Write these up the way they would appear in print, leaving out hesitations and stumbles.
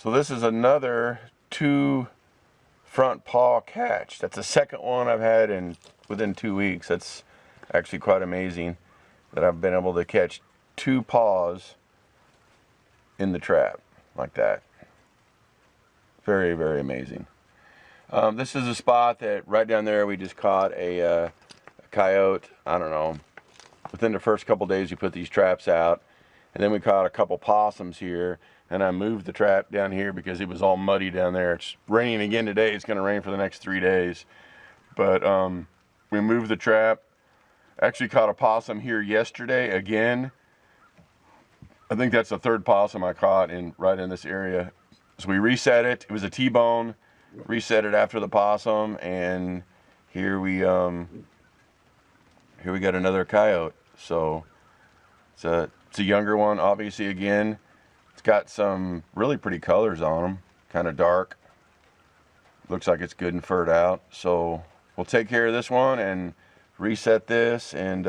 So this is another 2 front paw catch. That's the second one I've had within 2 weeks. That's actually quite amazing that I've been able to catch 2 paws in the trap like that. Very, very amazing. This is a spot that right down there we just caught a coyote. I don't know. Within the first couple days we put these traps out, and then we caught a couple possums here, and I moved the trap down here because it was all muddy down there. It's raining again today. It's going to rain for the next 3 days. But we moved the trap. Actually caught a possum here yesterday again. I think that's the 3rd possum I caught right in this area. So we reset it. It was a T-bone. Reset it after the possum, and here we got another coyote. So it's a younger one, obviously. Again, it's got some really pretty colors on them, kind of dark. Looks like it's good and furred out. So we'll take care of this one and reset this and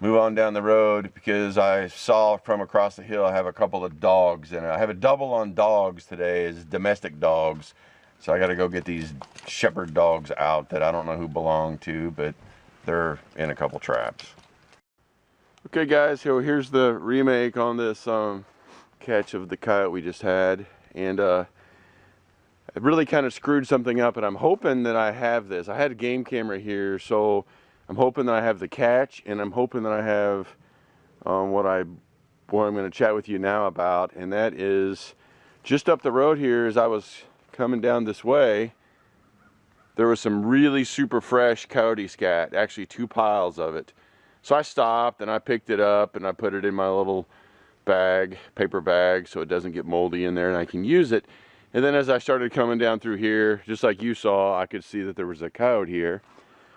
move on down the road, because I saw from across the hill I have a couple of dogs, and I have a double on dogs today as domestic dogs. So I got to go get these shepherd dogs out that I don't know who belong to, but they're in a couple traps. Okay guys, so here's the remake on this catch of the coyote we just had, and I really kind of screwed something up, and I'm hoping that I have this. I had a game camera here, so I'm hoping that I have the catch, and I'm hoping that I have what I'm going to chat with you now about, and that is just up the road here. As I was coming down this way, there was some really super fresh coyote scat, actually 2 piles of it. So I stopped and I picked it up and I put it in my little bag, paper bag, so it doesn't get moldy in there and I can use it. And then as I started coming down through here, just like you saw, I could see that there was a coyote here.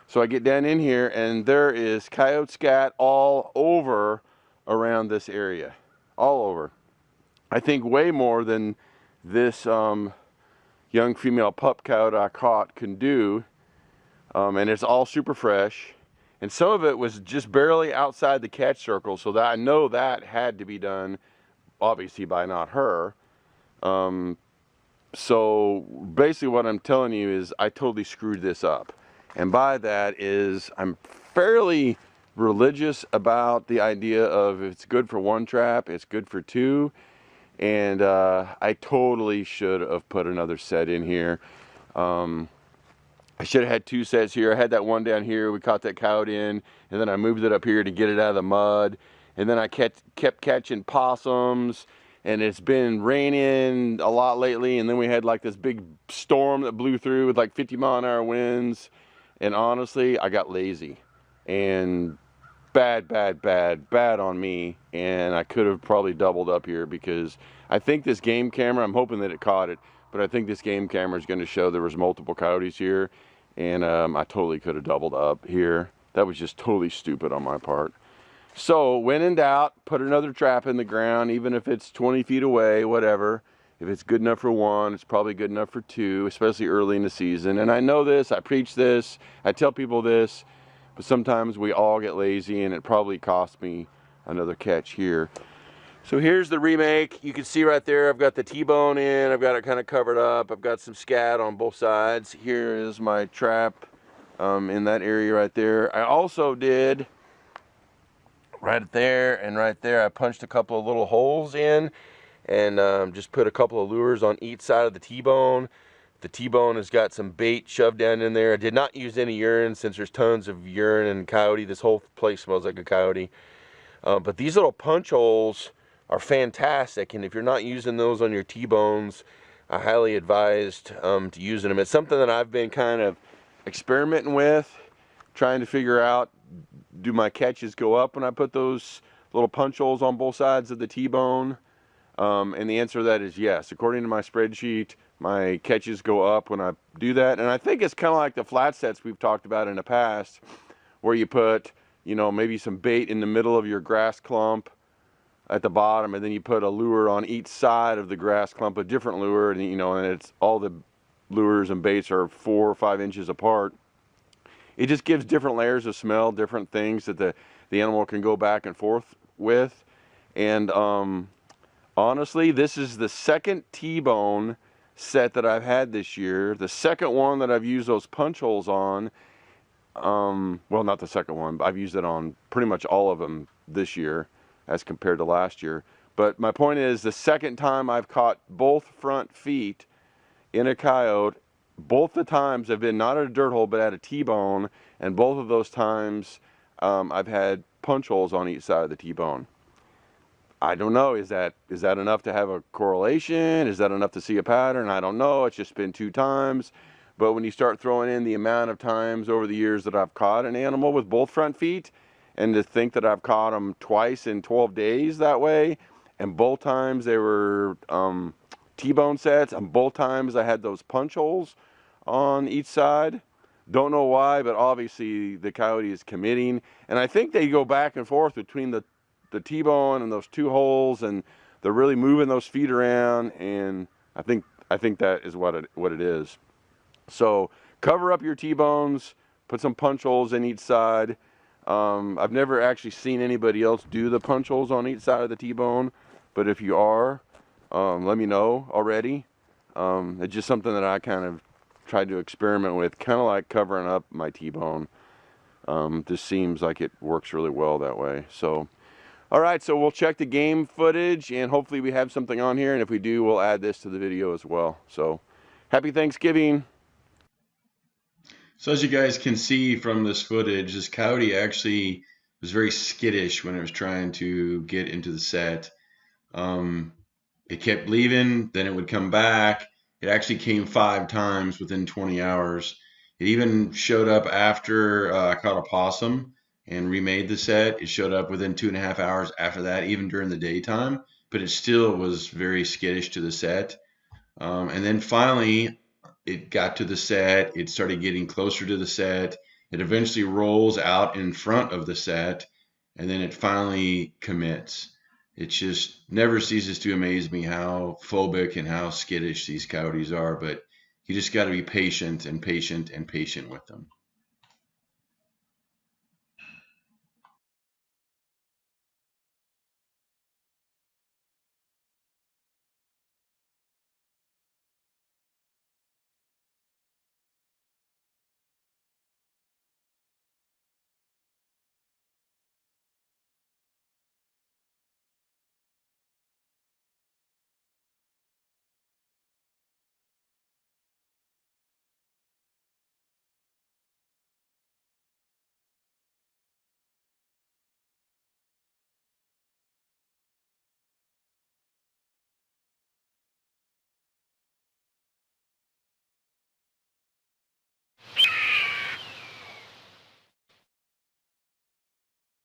So I get down in here and there is coyote scat all over around this area. All over. I think way more than this young female pup coyote I caught can do. And it's all super fresh. And some of it was just barely outside the catch circle, so that I know that had to be done, obviously, by not her. So basically what I'm telling you is I totally screwed this up. And by that is I'm fairly religious about the idea of if it's good for 1 trap, it's good for 2. And I totally should have put another set in here. I should have had 2 sets here. I had that one down here. We caught that coyote in, and then I moved it up here to get it out of the mud. And then I kept catching possums, and it's been raining a lot lately. And then we had like this big storm that blew through with like 50-mile-an-hour winds. And honestly, I got lazy, and bad on me. And I could have probably doubled up here, because I think this game camera, I'm hoping that it caught it, but I think this game camera is going to show there was multiple coyotes here, and I totally could have doubled up here. That was just totally stupid on my part. So when in doubt, put another trap in the ground, even if it's 20 feet away, whatever. If it's good enough for 1, it's probably good enough for 2, especially early in the season. And I know this, I preach this, I tell people this, but sometimes we all get lazy, and it probably cost me another catch here. So here's the remake. You can see right there, I've got the T-bone in, I've got it kind of covered up, I've got some scat on both sides. Here is my trap in that area right there. I also did, right there and right there, I punched a couple of little holes in, and just put a couple of lures on each side of the T-bone. The T-bone has got some bait shoved down in there. I did not use any urine, since there's tons of urine and coyote. This whole place smells like a coyote. But these little punch holes are fantastic, and if you're not using those on your T-bones, I highly advised to using them. It's something that I've been kind of experimenting with, trying to figure out, do my catches go up when I put those little punch holes on both sides of the T-bone? And the answer to that is yes. According to my spreadsheet, my catches go up when I do that. And I think it's kind of like the flat sets we've talked about in the past, where you put, you know, maybe some bait in the middle of your grass clump at the bottom, and then you put a lure on each side of the grass clump, a different lure, and you know, and it's all the lures and baits are 4 or 5 inches apart. It just gives different layers of smell, different things that the animal can go back and forth with. And Honestly, this is the second T-bone set that I've had this year. The second one that I've used those punch holes on. Well, not the second one, but I've used it on pretty much all of them this year as compared to last year. But my point is, the second time I've caught both front feet in a coyote, both the times have been not at a dirt hole, but at a T-bone, and both of those times I've had punch holes on each side of the T-bone. I don't know, is that enough to have a correlation? Is that enough to see a pattern? I don't know, it's just been 2 times. But when you start throwing in the amount of times over the years that I've caught an animal with both front feet, and to think that I've caught them twice in 12 days that way, and both times they were T-bone sets, and both times I had those punch holes on each side. Don't know why, but obviously the coyote is committing. And I think they go back and forth between the T-bone and those 2 holes, and they're really moving those feet around, and I think that is what it is. So cover up your T-bones, put some punch holes in each side. I've never actually seen anybody else do the punch holes on each side of the T-bone, but if you are, let me know already. It's just something that I kind of tried to experiment with, kind of like covering up my T-bone. This seems like it works really well that way. So, all right, so we'll check the game footage, and hopefully we have something on here, and if we do, we'll add this to the video as well. So, happy Thanksgiving. So as you guys can see from this footage, this coyote actually was very skittish when it was trying to get into the set. Um, it kept leaving, then it would come back. It actually came 5 times within 20 hours. It even showed up after I caught a possum and remade the set. It showed up within 2.5 hours after that, even during the daytime, but it still was very skittish to the set. And then finally, it got to the set. It started getting closer to the set. It eventually rolls out in front of the set, and then it finally commits. It just never ceases to amaze me how phobic and how skittish these coyotes are, but you just got to be patient and patient and patient with them.